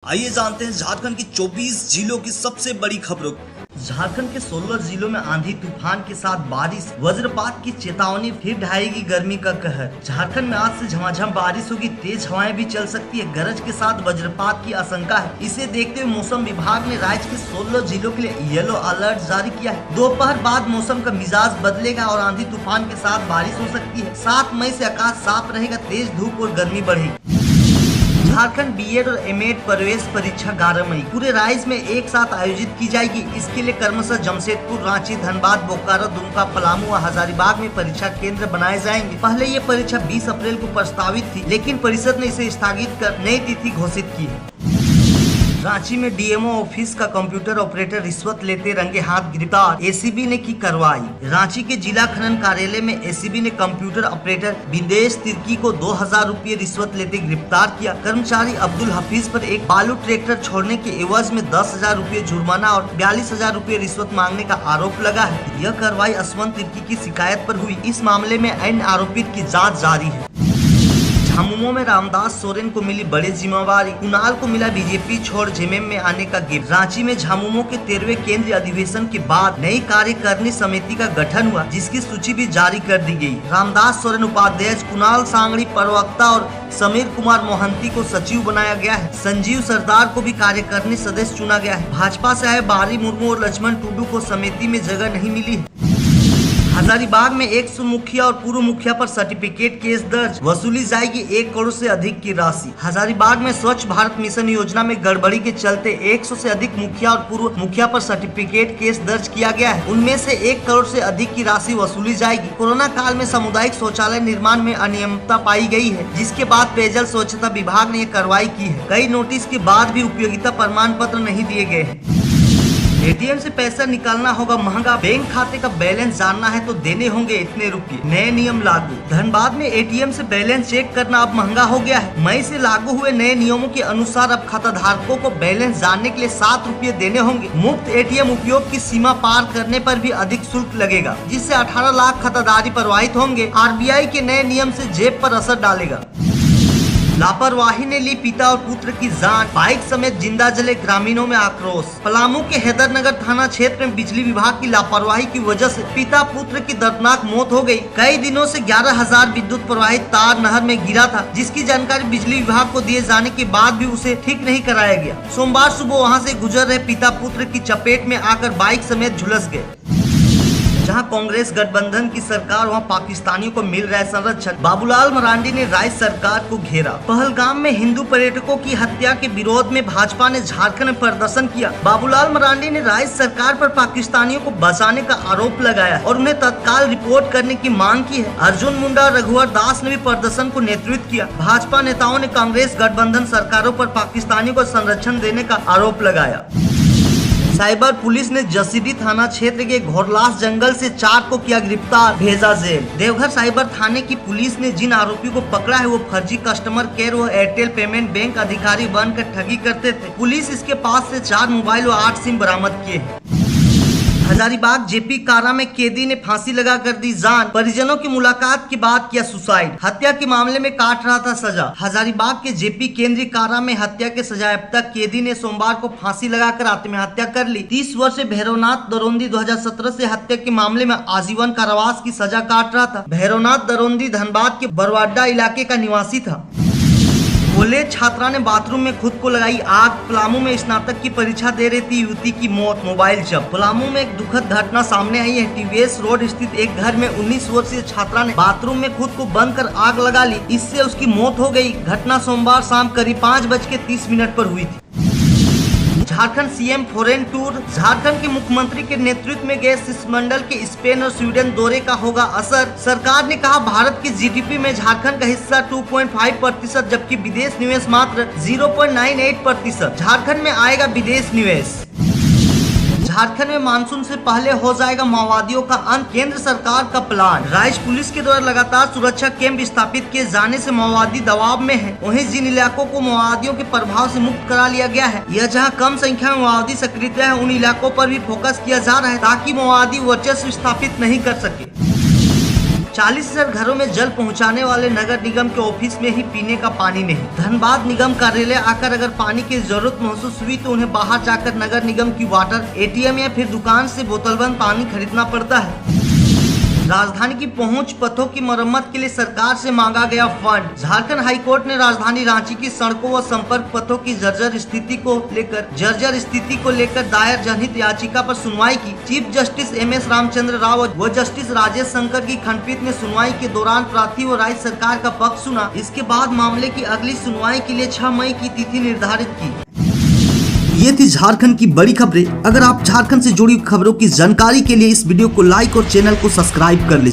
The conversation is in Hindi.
आइए जानते हैं झारखंड की 24 जिलों की सबसे बड़ी खबरों। झारखंड के 16 जिलों में आंधी तूफान के साथ बारिश, वज्रपात की चेतावनी, फिर ढाएगी गर्मी का कहर। झारखंड में आज से झमाझम बारिश होगी, तेज हवाएं भी चल सकती है, गरज के साथ वज्रपात की आशंका है। इसे देखते हुए मौसम विभाग ने राज्य के 16 जिलों के लिए येलो अलर्ट जारी किया है। दोपहर बाद मौसम का मिजाज बदलेगा और आंधी तूफान के साथ बारिश हो सकती है। 7 मई से आकाश साफ रहेगा, तेज धूप और गर्मी बढ़ेगी। झारखंड बीएड और एमएड प्रवेश परीक्षा 11 मई पूरे राज्य में एक साथ आयोजित की जाएगी। इसके लिए क्रमशः जमशेदपुर, रांची, धनबाद, बोकारो, दुमका, पलामू और हजारीबाग में परीक्षा केंद्र बनाए जाएंगे। पहले ये परीक्षा 20 अप्रैल को प्रस्तावित थी, लेकिन परिषद ने इसे स्थगित कर नई तिथि घोषित की है। रांची में डीएमओ ऑफिस का कंप्यूटर ऑपरेटर रिश्वत लेते रंगे हाथ गिरफ्तार, एसीबी ने की कार्रवाई। रांची के जिला खनन कार्यालय में एसीबी ने कंप्यूटर ऑपरेटर बिंदेश तिर्की को 2000 रुपये रिश्वत लेते गिरफ्तार किया। कर्मचारी अब्दुल हफीज पर एक बालू ट्रैक्टर छोड़ने के एवज में 10,000 रुपये जुर्माना और 42,000 रुपये रिश्वत मांगने का आरोप लगा है। यह कार्रवाई असवंत तिर्की की शिकायत पर हुई। इस मामले में अन्य आरोपित की जाँच जारी है। झामुमो में रामदास सोरेन को मिली बड़ी जिम्मेवारी, कुणाल को मिला बीजेपी छोड़ जेएमएम में आने का गिफ्ट। रांची में झामुमो के 13वें केंद्रीय अधिवेशन के बाद नई कार्यकारिणी समिति का गठन हुआ, जिसकी सूची भी जारी कर दी गई। रामदास सोरेन उपाध्यक्ष, कुणाल सांगड़ी प्रवक्ता और समीर कुमार मोहंती को सचिव बनाया गया है। संजीव सरदार को भी कार्यकारिणी सदस्य चुना गया है। भाजपा से आए बारी मुर्मू और लक्ष्मण टुडू को समिति में जगह नहीं मिली है। हजारीबाग में 100 मुखिया और पूर्व मुखिया पर सर्टिफिकेट केस दर्ज, वसूली जाएगी 1 करोड़ से अधिक की राशि। हजारीबाग में स्वच्छ भारत मिशन योजना में गड़बड़ी के चलते 100 से अधिक मुखिया और पूर्व मुखिया पर सर्टिफिकेट केस दर्ज किया गया है। उनमें से 1 करोड़ से अधिक की राशि वसूली जाएगी। कोरोना काल में सामुदायिक शौचालय निर्माण में अनियमितता पाई गई है, जिसके बाद पेयजल स्वच्छता विभाग ने कार्रवाई की है। कई नोटिस के बाद भी उपयोगिता प्रमाण पत्र नहीं दिए गए हैं। एटीएम से पैसा निकालना होगा महंगा, बैंक खाते का बैलेंस जानना है तो देने होंगे इतने रुपए, नए नियम लागू। धनबाद में एटीएम से बैलेंस चेक करना अब महंगा हो गया है। मई से लागू हुए नए नियमों के अनुसार अब खाता धारकों को बैलेंस जानने के लिए 7 रुपये देने होंगे। मुफ्त एटीएम उपयोग की सीमा पार करने पर भी अधिक शुल्क लगेगा, जिससे 18 लाख खाताधारी प्रभावित होंगे। आरबीआई के नए नियम से जेब पर असर डालेगा। लापरवाही ने ली पिता और पुत्र की जान, बाइक समेत जिंदा जले, ग्रामीणों में आक्रोश। पलामू के हैदरनगर थाना क्षेत्र में बिजली विभाग की लापरवाही की वजह से पिता पुत्र की दर्दनाक मौत हो गई। कई दिनों से 11,000 विद्युत प्रवाहित तार नहर में गिरा था, जिसकी जानकारी बिजली विभाग को दिए जाने के बाद भी उसे ठीक नहीं कराया गया। सोमवार सुबह वहां से गुजर रहे पिता पुत्र की चपेट में आकर बाइक समेत झुलस गए। जहां कांग्रेस गठबंधन की सरकार, वहां पाकिस्तानियों को मिल रहा है संरक्षण। बाबूलाल मरांडी ने राज्य सरकार को घेरा। पहलगाम में हिंदू पर्यटकों की हत्या के विरोध में भाजपा ने झारखंड में प्रदर्शन किया। बाबूलाल मरांडी ने राज्य सरकार पर पाकिस्तानियों को बचाने का आरोप लगाया और उन्हें तत्काल रिपोर्ट करने की मांग की है। अर्जुन मुंडा, रघुवर दास ने भी प्रदर्शन को नेतृत्व किया। भाजपा नेताओं ने कांग्रेस गठबंधन सरकारों पर पाकिस्तानियों को संरक्षण देने का आरोप लगाया। साइबर पुलिस ने जसीडीह थाना क्षेत्र के घोरलास जंगल से 4 को किया गिरफ्तार, भेजा जेल। देवघर साइबर थाने की पुलिस ने जिन आरोपियों को पकड़ा है वो फर्जी कस्टमर केयर व एयरटेल पेमेंट बैंक अधिकारी बनकर ठगी करते थे। पुलिस इसके पास से 4 मोबाइल व 8 सिम बरामद किए हैं। हजारीबाग जेपी कारा में कैदी ने फांसी लगा कर दी जान, परिजनों की मुलाकात के बाद किया सुसाइड। हत्या के मामले में काट रहा था सजा। हजारीबाग के जेपी केंद्रीय कारा में हत्या के सजायाफ्ता कैदी ने सोमवार को फांसी लगाकर आत्महत्या कर ली। 30 वर्षीय भैरवनाथ दरोंदी 2017 से हत्या के मामले में आजीवन कारावास की सजा काट रहा था। भैरवनाथ दरोंदी धनबाद के बरवाडा इलाके का निवासी था। कॉलेज छात्रा ने बाथरूम में खुद को लगाई आग। पलामू में स्नातक की परीक्षा दे रही थी युवती की मौत, मोबाइल जब्त। पलामू में एक दुखद घटना सामने आई है। टीवीएस रोड स्थित एक घर में 19 वर्षीय छात्रा ने बाथरूम में खुद को बंद कर आग लगा ली, इससे उसकी मौत हो गई। घटना सोमवार शाम करीब 5:30 पर हुई थी। Jharkhand CM foreign tour. Jharkhand के मुख्यमंत्री के नेतृत्व में गए शिष्टमंडल के स्पेन और स्वीडन दौरे का होगा असर। सरकार ने कहा भारत की जीडीपी में झारखंड का हिस्सा 2.5%, जबकि विदेश निवेश मात्र 0.98%। झारखंड में आएगा विदेश निवेश। झारखंड में मानसून से पहले हो जाएगा माओवादियों का अंत, केंद्र सरकार का प्लान। राज्य पुलिस के द्वारा लगातार सुरक्षा कैंप स्थापित किए जाने से माओवादी दबाव में है। वहीं जिन इलाकों को माओवादियों के प्रभाव से मुक्त करा लिया गया है या जहां कम संख्या में माओवादी सक्रिय है, उन इलाकों पर भी फोकस किया जा रहा है ताकि माओवादी वर्चस्व स्थापित नहीं कर सके। 40,000 घरों में जल पहुंचाने वाले नगर निगम के ऑफिस में ही पीने का पानी नहीं। धनबाद निगम कार्यालय आकर अगर पानी की जरूरत महसूस हुई तो उन्हें बाहर जाकर नगर निगम की वाटर ATM या फिर दुकान से बोतलबंद पानी खरीदना पड़ता है। राजधानी की पहुंच पथों की मरम्मत के लिए सरकार से मांगा गया फंड। झारखंड हाईकोर्ट ने राजधानी रांची की सड़कों व संपर्क पथों की जर्जर स्थिति को लेकर दायर जनहित याचिका पर सुनवाई की। Chief justice MS Ramchandra Rao व जस्टिस राजेश शंकर की खंडपीठ ने सुनवाई के दौरान प्रार्थी व राज्य सरकार का पक्ष सुना। इसके बाद मामले की अगली सुनवाई के लिए 6 मई की तिथि निर्धारित की। ये थी झारखंड की बड़ी खबरें। अगर आप झारखंड से जुड़ी खबरों की जानकारी के लिए इस वीडियो को लाइक और चैनल को सब्सक्राइब कर लीजिए।